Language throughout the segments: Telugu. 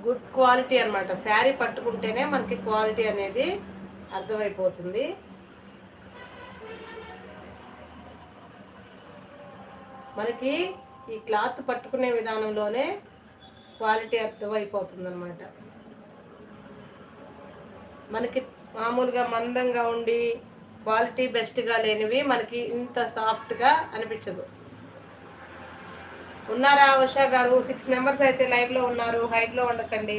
గుడ్ క్వాలిటీ అనమాట. శారీ పట్టుకుంటేనే మనకి క్వాలిటీ అనేది అర్థమైపోతుంది. మనకి ఈ క్లాత్ పట్టుకునే విధానంలోనే క్వాలిటీ అర్థమైపోతుంది అనమాట. మనకి మామూలుగా మందంగా ఉండి క్వాలిటీ బెస్ట్గా లేనివి మనకి ఇంత సాఫ్ట్గా అనిపించదు. ఉన్నారా ఉషా గారు? 6 మెంబర్స్ అయితే లైవ్లో ఉన్నారు. హైట్లో ఉండకండి.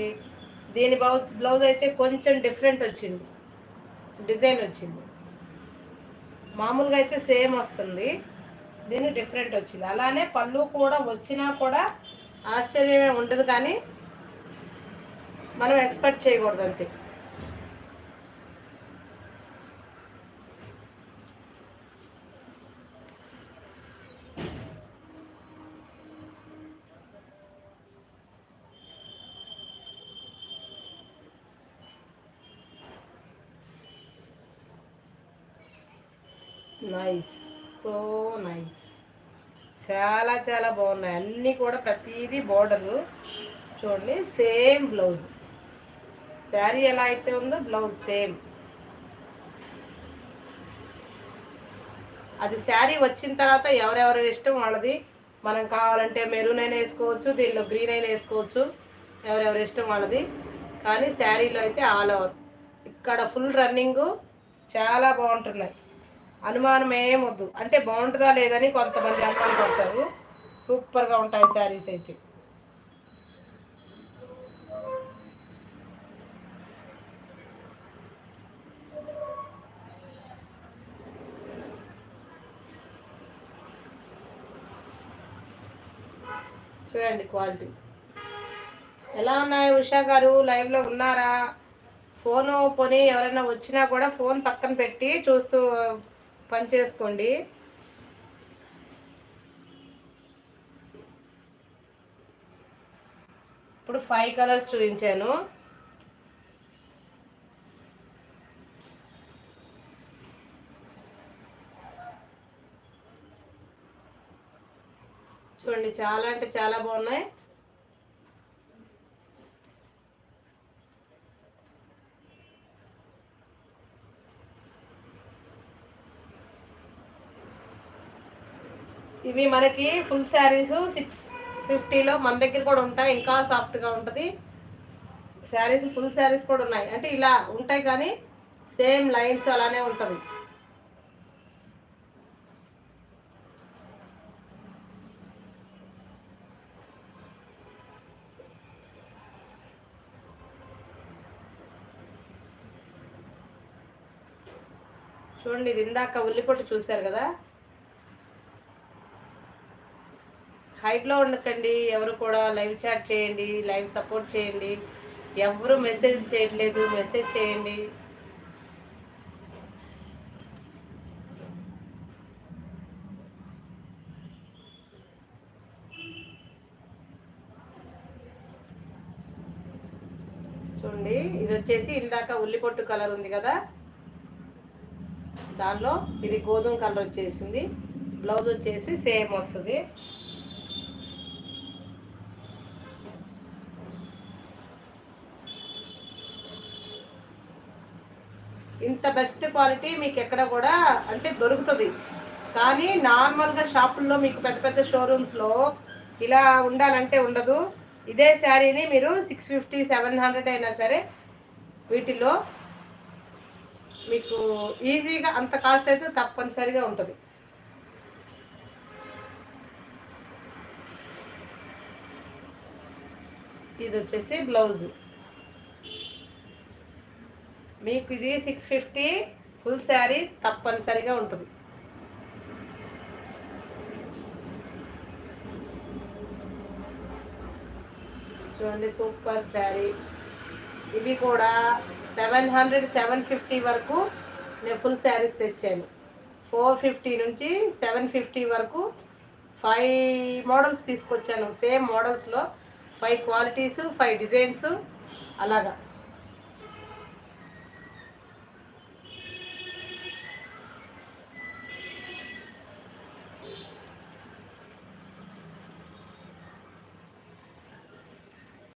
దీని బ్లౌజ్ అయితే కొంచెం డిఫరెంట్ వచ్చింది, డిజైన్ వచ్చింది. మామూలుగా అయితే సేమ్ వస్తుంది, దీన్ని డిఫరెంట్ వచ్చింది. అలానే పళ్ళు కూడా వచ్చినా కూడా ఆశ్చర్యమే ఉండదు, కానీ మనం ఎక్స్పెక్ట్ చేయకూడదు అంతే. Nice, so nice. చాలా చాలా బాగున్నాయి అన్నీ కూడా. ప్రతిదీ బోర్డరు చూడండి, సేమ్ బ్లౌజ్. శారీ ఎలా అయితే ఉందో బ్లౌజ్ సేమ్. అది శారీ వచ్చిన తర్వాత ఎవరెవరి ఇష్టం వాళ్ళది. మనం కావాలంటే మెరూన్ అయినా వేసుకోవచ్చు, దీనిలో గ్రీన్ అయినా వేసుకోవచ్చు, ఎవరెవరి ఇష్టం వాళ్ళది. కానీ శారీలో అయితే ఆల్ ఓవర్ ఇక్కడ ఫుల్ రన్నింగు చాలా బాగుంటున్నాయి. అనుమానం ఏమొద్దు. అంటే బాగుంటుందా లేదని కొంతమంది అనుమానం పడతారు. సూపర్గా ఉంటాయి శారీస్ అయితే. చూడండి క్వాలిటీ ఎలా ఉన్నాయి. ఉషా గారు లైవ్లో ఉన్నారా? ఫోను పోనీ ఎవరైనా వచ్చినా కూడా ఫోన్ పక్కన పెట్టి చూస్తూ పని చేసుకోండి. ఇప్పుడు 5 కలర్స్ చూపించాను. చూడండి చాలా అంటే చాలా బాగున్నాయి. ఇవి మనకి ఫుల్ శారీస్ 650లో మన దగ్గర కూడా ఉంటాయి. ఇంకా సాఫ్ట్గా ఉంటుంది శారీస్. ఫుల్ శారీస్ కూడా ఉన్నాయి. అంటే ఇలా ఉంటాయి కానీ సేమ్ లైన్స్ అలానే ఉంటుంది. చూడండి, ఇది ఇందాక ఉల్లిపొట్టు చూశారు కదా. హైట్లో ఉండకండి ఎవరు కూడా. లైవ్ చాట్ చేయండి, లైవ్ సపోర్ట్ చేయండి. ఎవరు మెసేజ్ చేయట్లేదు, మెసేజ్ చేయండి. చూడండి, ఇది వచ్చేసి ఇందాక ఉల్లిపొట్టు కలర్ ఉంది కదా, దానిలో ఇది గోధుమ కలర్ వచ్చేసింది. బ్లౌజ్ వచ్చేసి సేమ్ వస్తుంది. ఇంత బెస్ట్ క్వాలిటీ మీకు ఎక్కడ కూడా అంటే దొరుకుతుంది. కానీ నార్మల్గా షాపుల్లో మీకు పెద్ద పెద్ద షోరూమ్స్లో ఇలా ఉండాలంటే ఉండదు. ఇదే శారీని మీరు 650, 700 అయినా సరే వీటిలో మీకు ఈజీగా అంత కాస్ట్ అయితే తప్పనిసరిగా ఉంటుంది. ఇది వచ్చేసి బ్లౌజు. మీకు ఇది 650 ఫుల్ శారీ తప్పనిసరిగా ఉంటుంది. చూడండి సూపర్ శారీ. ఇవి కూడా 700, 750 వరకు నేను ఫుల్ శారీస్ తెచ్చాను. 450 నుంచి 750 వరకు 5 మోడల్స్ తీసుకొచ్చాను. సేమ్ మోడల్స్లో 5 క్వాలిటీస్, 5 డిజైన్స్ అలాగా.